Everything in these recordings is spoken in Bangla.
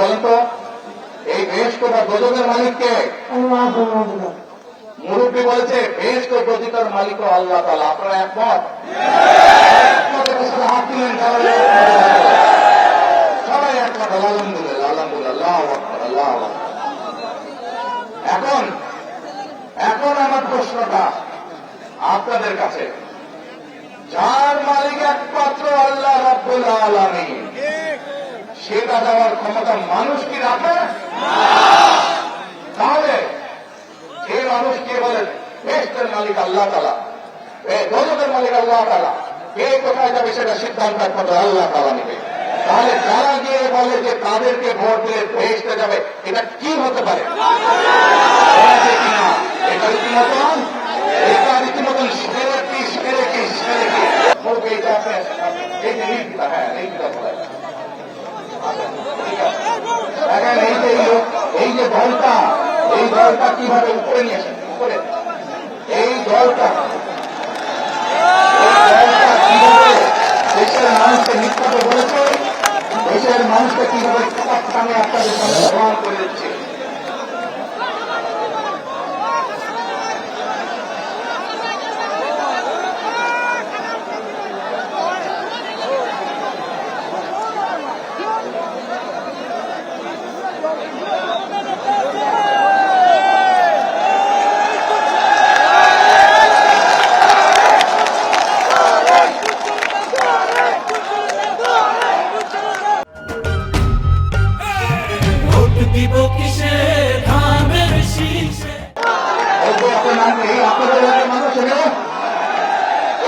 বলেন তো, এই বেহেশত বা দোজখের মালিককে? মুরব্বী বলেছে বেহেশত দোজখের মালিক আল্লাহ তাআলা। আপনারা একমত? হাত দিলেন সবাই একমত। আলহামদুলিল্লাহ, আলহামদুলিল্লাহ, আল্লাহু আকবার, আল্লাহু আকবার। এখন আমার প্রশ্নটা আপনাদের কাছে, যার মালিক একমাত্র আল্লাহ রাব্বুল আলামিন, সেটা দেওয়ার ক্ষমতা মানুষ কি রাখে? তাহলে যে মানুষ কে বলেন বেহেশতের মালিক আল্লাহ তাআলা, দোজখের মালিক আল্লাহ তাআলা, কে কোথায় যাবে সেটা সিদ্ধান্ত একমাত্র আল্লাহ তাআলা নেবে। তাহলে যারা গিয়ে বলে যে তাদেরকে ভোট দিলে বেহেশতে যাবে, এটা কি হতে পারে? এটা রীতিমতন এই যে দলটা, এই দলটা কিভাবে উপরে নিয়ে আসেন, উপরে এই দলটা কিভাবে দেশের মানুষকে মিথ্যাতে বলেছে, দেশের মানুষকে কিভাবে সামনে আপনাদের সামনে প্রমাণ করে দিচ্ছে। দিব কিসে ধানের শীষে। আপনাদের এলাকার মানুষ,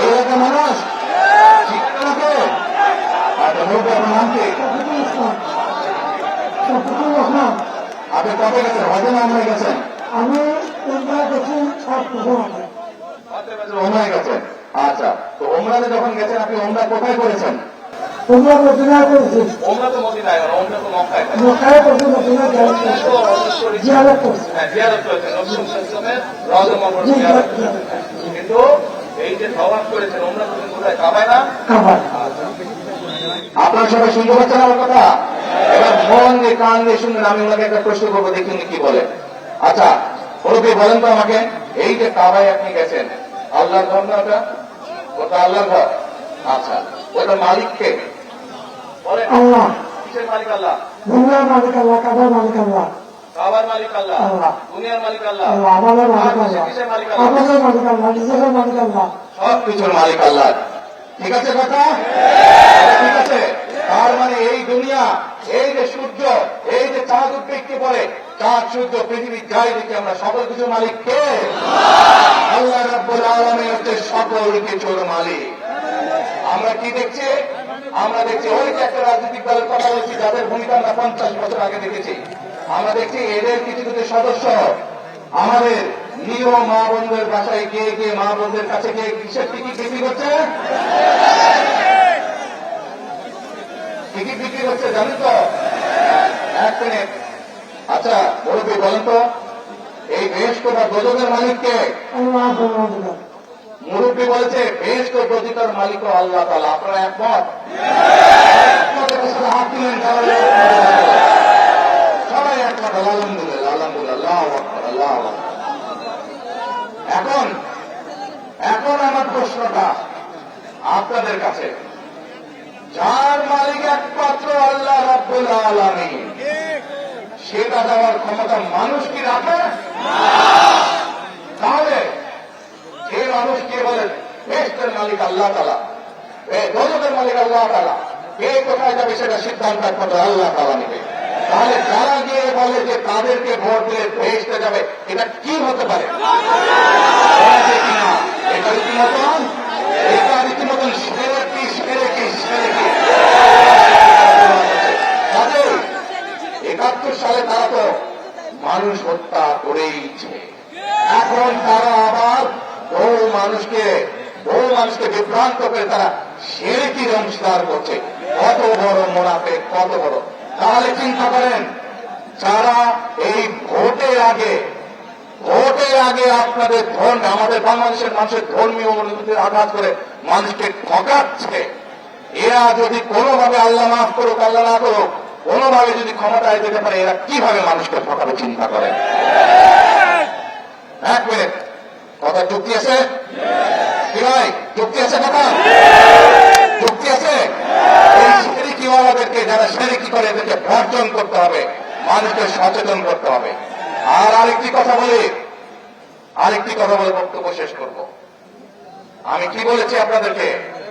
এই এলাকার মানুষ আপনি কবে গেছেন? হজে না ওমরায় গেছেন? আমি গেছি ওমরায় গেছেন। আচ্ছা, তো ওমরাতে যখন গেছেন আপনি ওমরা কোথায় করেছেন? তোমরা মদিনায় করেছি। ওমরা তো মদিনায়, ওমরা তো মক্কায়। মক্কায় করছি, মদিনায় জিয়ারত করছি। হ্যাঁ, জিয়ারত করেছেন, রাসূল সাল্লাল্লাহু আলাইহি ওয়াসাল্লামের রওজা মুবারক জিয়ারত করেছেন। কিন্তু এই যে তাওয়াফ করেছেন, ওমরা করেছেন কোথায়? কাবায় না? কাবায়। আপনারা সবাই শুনতে পাচ্ছেন আমার কথা? এবার মন দিয়ে কান দিয়ে শুনবেন। আমি ওনাকে একটা প্রশ্ন করবো, দেখি উনি কি বলে। আচ্ছা মুরব্বী বলেন তো আমাকে, এই যে কাবায় আপনি গেছেন, আল্লাহর ঘর না ওটা? ওটা আল্লাহর ঘর। আচ্ছা, ওটা মালিককে বলেন? আল্লাহ। কিসের মালিক? আল্লাহ। দুনিয়ার মালিক আল্লাহ, কাবার মালিক আল্লাহ। কাবার মালিক আল্লাহ, আল্লাহ। দুনিয়ার মালিক আল্লাহ, আল্লাহ। আমাদের মালিক আল্লাহ, কিসের মালিক? আল্লাহ। আমাদের মালিক আল্লাহ, নিজেদের মালিক আল্লাহ, সব কিছুর মালিক আল্লাহ। ঠিক আছে কথা? ঠিক আছে। তার মানে এই দুনিয়া, এই যে সূর্য, এই যে চাঁদ উঠতে পরে, চাঁদ সূর্য পৃথিবী যাই দেখি আমরা, সকল কিছুর মালিক কে? আল্লাহ রাব্বুল আলামিন হচ্ছে সকল কিছুর মালিক। আমরা কি দেখছি? আমরা দেখছি ওই যে একটা রাজনৈতিক দলের কথা বলছি, যাদের ভূমিকা আমরা 50 বছর আগে দেখেছি। আমরা দেখছি এদের কিছু কিছু সদস্য আমাদের নিরীহ মা বোনদের বাসায় গিয়ে গিয়ে মা বোনদের কাছে গিয়ে কিসের টিকিট বিক্রি করছে? টিকিট বিক্রি করছে, জানেন তো? এক মিনিট। আচ্ছা মুরব্বী বলেন তো, এই বেহেশত বা দোজখের মালিককে? মুরব্বী বলেছে বেহেশত দোজখের মালিক আল্লাহ তাআলা। আপনারা একমত? হাত দিলেন সবাই একমত। আলহামদুলিল্লাহ, আলহামদুলিল্লাহ, আল্লাহু আকবার, আল্লাহু আকবার। এখন আমার প্রশ্নটা আপনাদের কাছে, যার মালিক একমাত্র আল্লাহ রাব্বুল আলামিন, সেটা দেওয়ার ক্ষমতা মানুষ কি রাখে? তাহলে যে মানুষ কে বলেন বেহেশতের মালিক আল্লাহ তাআলা, দোজখের মালিক আল্লাহ তাআলা, কে কোথায় যাবে সেটা সিদ্ধান্ত একমাত্র আল্লাহ তাআলা নেবে। তাহলে যারা গিয়ে বলে যে তাদেরকে ভোট দিলে বেহেশতে যাবে, এটা কি হতে পারে? এটা রীতিমতন, এটা রীতিমতন শিরকি, শিরকি, শিরকি। 71 সালে তারা তো মানুষ হত্যা করেইছে। এখন তারা আবার বহু মানুষকে বিভ্রান্ত করে তারা শিরকির অংশীদার করছে। কত বড় মুনাফিক, কত বড়! তাহলে চিন্তা করেন, যারা এই ভোটের আগে আপনাদের আমাদের বাংলাদেশের মানুষের ধর্মীয় অনুভূতির আঘাত করে মানুষকে ঠকাচ্ছে, এরা যদি কোনোভাবে আল্লাহ মাফ করুক, আল্লাহ না করুক, কোনোভাবে যদি ক্ষমতায় যেতে পারে এরা কিভাবে মানুষকে ঠকাবে চিন্তা করেন। এক মিনিট, কথা যুক্তি আছে কি ভাই? যুক্তি আছে কথা? যুক্তি আছে? এই সিরিকিওয়ালাদেরকে, যারা সিরিকি করে, এদেরকে বর্জন করতে হবে, মানুষকে সচেতন করতে হবে। আর আরেকটি কথা বলে বক্তব্য শেষ করব। আমি কি বলেছি আপনাদেরকে?